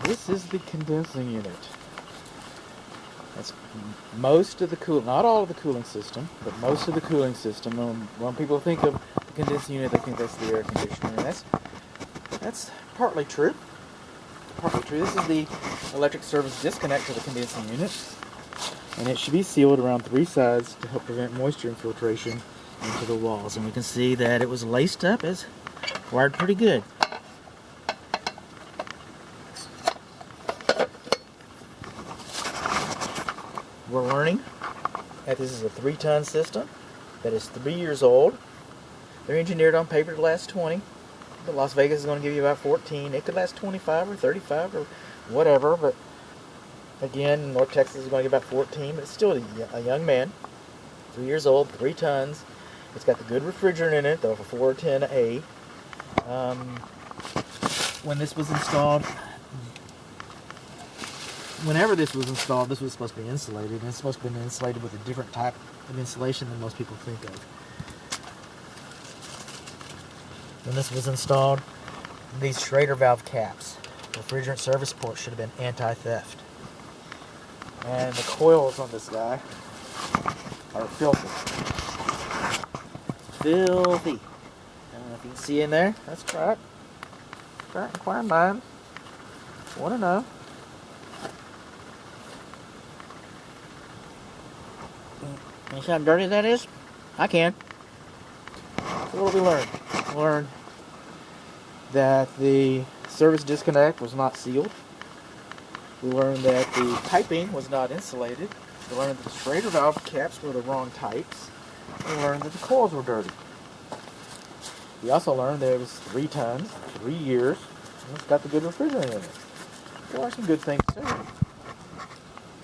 This is the condensing unit. That's most of the cooling, not all of the cooling system, but most of the cooling system. When people think of the condensing unit, they think that's the air conditioner. And that's partly true. Partly true. This is the electric service disconnect to the condensing unit, and it should be sealed around 3 sides to help prevent moisture infiltration into the walls. And we can see that it was laced up as wired pretty good. We're learning that this is a 3-ton system that is 3 years old. They're engineered on paper to last 20, but Las Vegas is going to give you about 14. It could last 25 or 35 or whatever, but again, North Texas is going to get about 14, but it's still a young man, 3 years old, 3 tons. It's got the good refrigerant in it, the 410A. When this was installed, whenever this was installed, this was supposed to be insulated, and it's supposed to be insulated with a different type of insulation than most people think of. When this was installed, these Schrader valve caps, refrigerant service ports, should have been anti-theft. And the coils on this guy are filthy. Filthy. I don't know if you can see in there. That's cracked. Cracked and quine mine. Want to know? Can you see how dirty that is? I can. So what did we learn? We learned that the service disconnect was not sealed. We learned that the piping was not insulated. We learned that the Schrader valve caps were the wrong types. We learned that the coils were dirty. We also learned that it was 3 tons, 3 years, and it's got the good refrigerant in it. There are some good things too.